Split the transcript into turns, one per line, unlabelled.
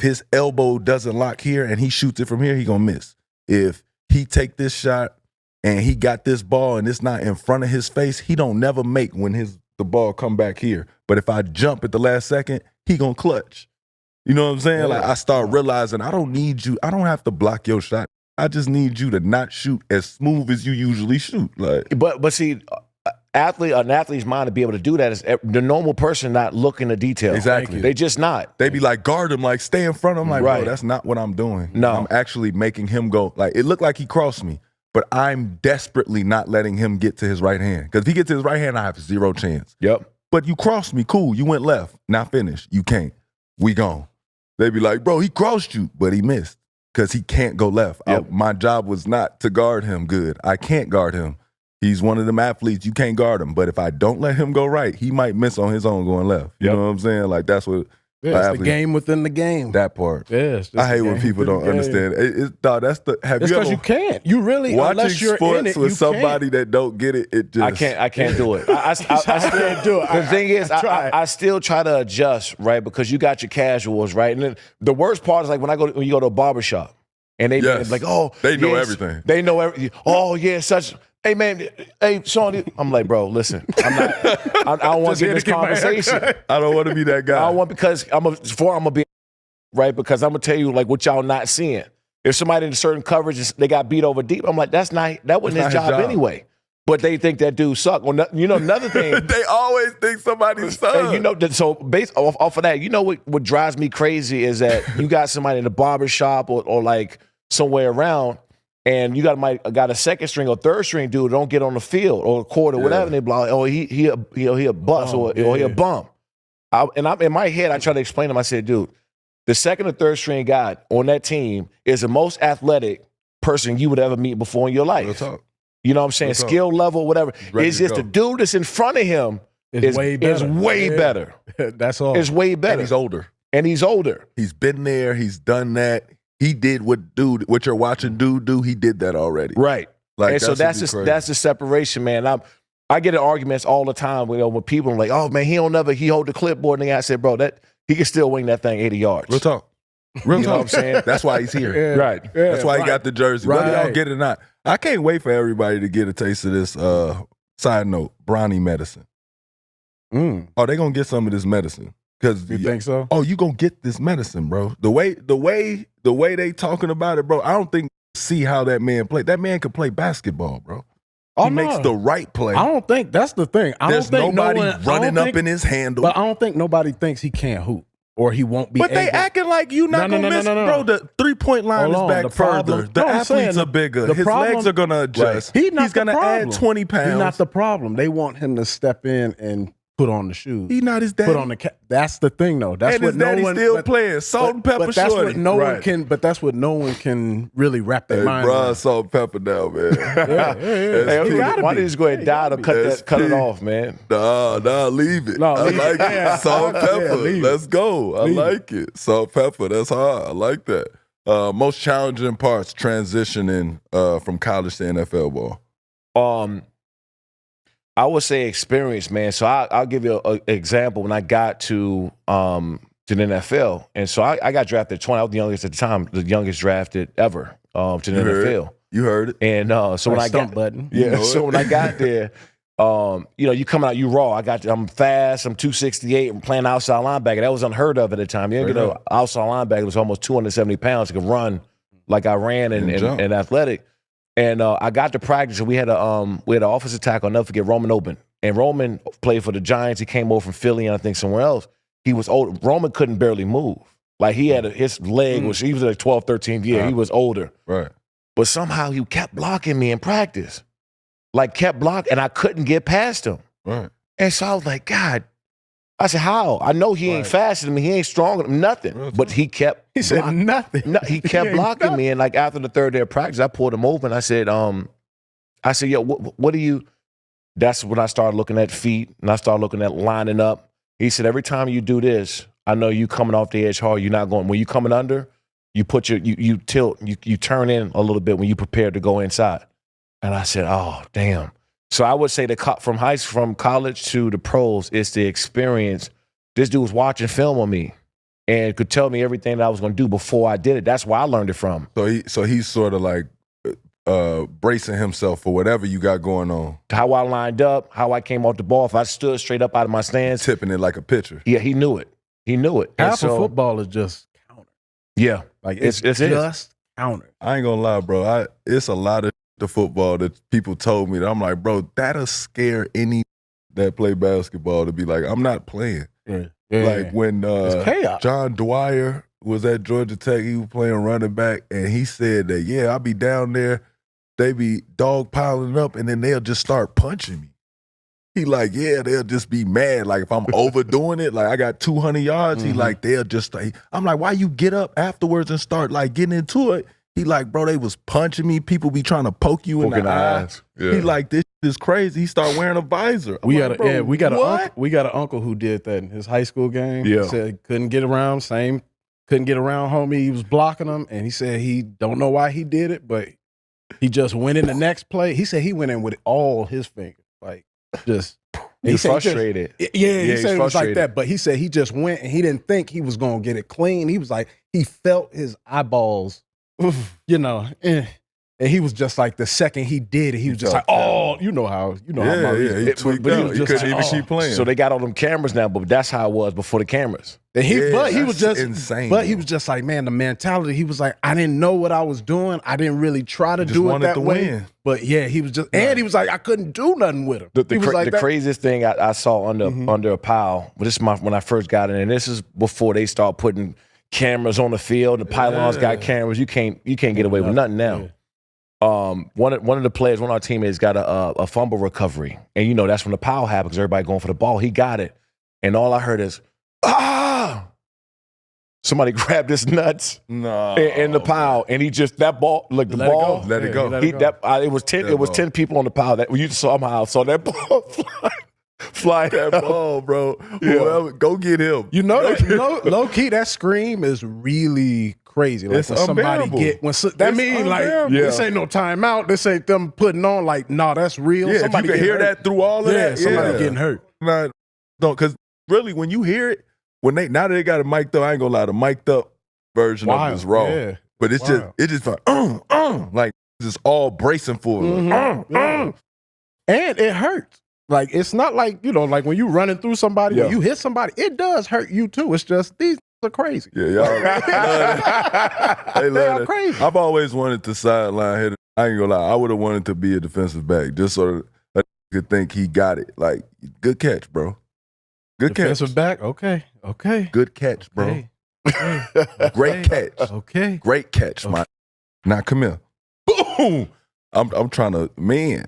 his elbow doesn't lock here and he shoots it from here, he gonna miss. If he take this shot and he got this ball and it's not in front of his face, he don't never make when the ball come back here. But if I jump at the last second, he gonna clutch. You know what I'm saying? Like I start realizing I don't need you. I don't have to block your shot. I just need you to not shoot as smooth as you usually shoot. Like,
but see, an athlete's mind to be able to do that is the normal person not looking at detail.
Exactly.
They just not.
They be like, guard him, like stay in front of him. Like,
right.
Bro, that's not what I'm doing.
No.
I'm actually making him go. Like, it looked like he crossed me, but I'm desperately not letting him get to his right hand. Because if he gets to his right hand, I have zero chance.
Yep.
But you crossed me, cool. You went left. Now finish. You can't. We gone. They be like, bro, he crossed you, but he missed. Because he can't go left.
Yep.
My job was not to guard him good. I can't guard him. He's one of them athletes, you can't guard him. But if I don't let him go right, he might miss on his own going left. You know what I'm saying? Like, that's what
it's the game within the game.
That part.
Yeah,
I hate when people don't understand. That's the. Have
it's
you
because
ever
you can't. You really
watching
unless you're
sports
in it,
with
you
somebody
can't.
that don't get it? It just
I can't do it. I still do it. The thing is, I still try to adjust, right? Because you got your casuals, right? And then the worst part is like when you go to a barbershop and they be like, oh,
they know everything.
They know everything. Oh yeah, such. Hey man, hey Sean, I'm like, bro, listen, I don't want to get this conversation.
I don't want to be that guy.
I don't want because I'm gonna be right because I'm gonna tell you like what y'all not seeing. If somebody in a certain coverage they got beat over deep, I'm like, that wasn't his job anyway. But they think that dude suck. Well, another thing
they always think somebody sucks.
So based off of that, what drives me crazy is that you got somebody in the barbershop or like somewhere around. And you got a second string or third string dude don't get on the field or court or whatever, and they be like, oh, he a bust or he a bum. I'm in my head, I try to explain to him. I said, dude, the second or third string guy on that team is the most athletic person you would ever meet before in your life. You know what I'm saying? Skill level, whatever. It's just the dude that's in front of him is way better.
That's all.
It's way better.
And he's older.
He's
been there. He's done that. He did what you're watching dude do. He did that already.
Right.
Like,
and so that's the separation, man. I get in arguments all the time with people like, oh man, he hold the clipboard. And I said, bro, that he can still wing that thing 80 yards.
Real talk.
You know what I'm saying?
That's why he's here.
Yeah.
Right.
Yeah,
that's why he got the jersey. Whether y'all get it or not. I can't wait for everybody to get a taste of this. Side note, Bronny medicine. Oh, they gonna get some of this medicine. Cause
you think so?
Oh, you gonna get this medicine, bro. The way they talking about it, bro. I don't think see how that man play. That man can play basketball, bro. He makes the right play.
I don't think that's the thing.
There's nobody running up in his handle.
But I don't think nobody thinks he can't hoop or he won't be.
But they acting like you not gonna miss, bro. The 3-point line is back further. The athletes are bigger. His legs are gonna adjust.
He's
gonna add 20 pounds.
He's not the problem. They want him to step in and put on the shoes.
He not his daddy.
Put on the cap. That's the thing, though. That's
and
what
his daddy still playing salt and pepper.
But that's
shorty.
what no one can. But that's what no one can really wrap their mind around.
Salt and pepper now, man.
Why don't you just go ahead and die to cut it off, man?
Nah, leave it.
No,
I like it. Salt and pepper. Let's go. I like it. Salt and pepper. That's hard. I like that. Most challenging parts transitioning from college to NFL ball.
I would say experience, man. So I'll give you an example. When I got to the NFL, and so I got drafted at 20. I was the youngest at the time, the youngest drafted ever to the NFL.
You heard it.
And so when I got
button,
so when I got there, you come out, you raw. I'm fast. I'm 268. I'm playing outside linebacker. That was unheard of at the time. You know, outside linebacker was almost 270 pounds. Could run like I ran and athletic. And I got to practice, and we had an offensive tackle. I'll never forget, Roman Open. And Roman played for the Giants. He came over from Philly and I think somewhere else. He was old. Roman couldn't barely move. Like his leg he was like 12, 13th year. He was older.
Right.
But somehow he kept blocking me in practice. Like kept blocking, and I couldn't get past him.
Right.
And so I was like, God. I said, how? I know he ain't faster than me. He ain't stronger than me, nothing. But he kept
He said
blocking.
nothing.
No, he kept blocking me. And like after the third day of practice, I pulled him over and I said, yo, what do you? That's when I started looking at feet and I started looking at lining up. He said, every time you do this, I know you coming off the edge hard. You're not going. When you coming under, you put you tilt, you turn in a little bit when you prepare to go inside. And I said, oh, damn. So I would say from college to the pros, it's the experience. This dude was watching film on me. and could tell me everything that I was going to do before I did it. That's where I learned it from.
So he's sort of like bracing himself for whatever you got going on.
How I lined up, how I came off the ball. If I stood straight up out of my stance.
Tipping it like a pitcher.
Yeah, he knew it. He knew it.
Half of football is just counter.
Yeah.
Like it's just counter.
I ain't gonna lie, bro. It's a lot of the football that people told me that I'm like, bro, that'll scare any that play basketball to be like, I'm not playing.
Yeah.
Like when
John
Dwyer was at Georgia Tech, he was playing running back, and he said that, yeah, I'll be down there, they be dog piling up, and then they'll just start punching me. He like, yeah, they'll just be mad. Like if I'm overdoing it, like I got 200 yards, he like, they'll just, I'm like, why you get up afterwards and start like getting into it? He like, bro, they was punching me. People be trying to poke you in the eyes. Yeah. He like, this is crazy. He start wearing a visor.
We got an uncle who did that in his high school game.
Yeah.
He said couldn't get around homie. He was blocking him, and he said he don't know why he did it, but he just went in the next play. He said he went in with all his fingers, like just.
He's frustrated.
He said it was like that, but he said he just went and he didn't think he was gonna get it clean. He was like, he felt his eyeballs. And he was just like, the second he did it, he was just like, oh,
he tweaked out.
He
couldn't even keep playing.
So they got all them cameras now, but that's how it was before the cameras.
And he was just
insane.
But he was just like, man, the mentality. He was like, I didn't know what I was doing. I didn't really try to do it that way.
Win.
But yeah, he was just, and he was like, I couldn't do nothing with him.
The craziest thing I saw under a pile. This is when I first got in, and this is before they start putting cameras on the field. The pylons got cameras. You can't get away with nothing now.
Yeah.
One of the players, one of our teammates got a fumble recovery, and that's when the foul happened because everybody going for the ball. He got it, and all I heard is somebody grabbed his nuts in the pile, and he just
let it go.
It was 10 people on the pile that you somehow saw that ball fly
that ball, bro. Whoever, go get him.
Low key, that scream is really crazy. Like
it's unbearable.
This ain't no timeout. This ain't them putting on like, no, that's real.
Yeah,
somebody
if you can hear that through all of that.
Somebody getting hurt.
No, because really, when you hear it, now that they got it mic'd up, I ain't gonna lie, the mic'd up version of it is raw. Yeah. But it's just like just all bracing for it.
And it hurts. Like, it's not like, like when you running through somebody, when you hit somebody, it does hurt you too. It's just, these are crazy.
Yeah, y'all. They
are crazy.
I've always wanted to sideline hit. I ain't gonna lie, I would have wanted to be a defensive back, just so that I could think he got it. Like, good catch, bro. Good
defensive
catch.
back, okay.
Good catch, bro. Great catch.
Okay.
Great catch, man. Now, come here. Boom! I'm trying to, man.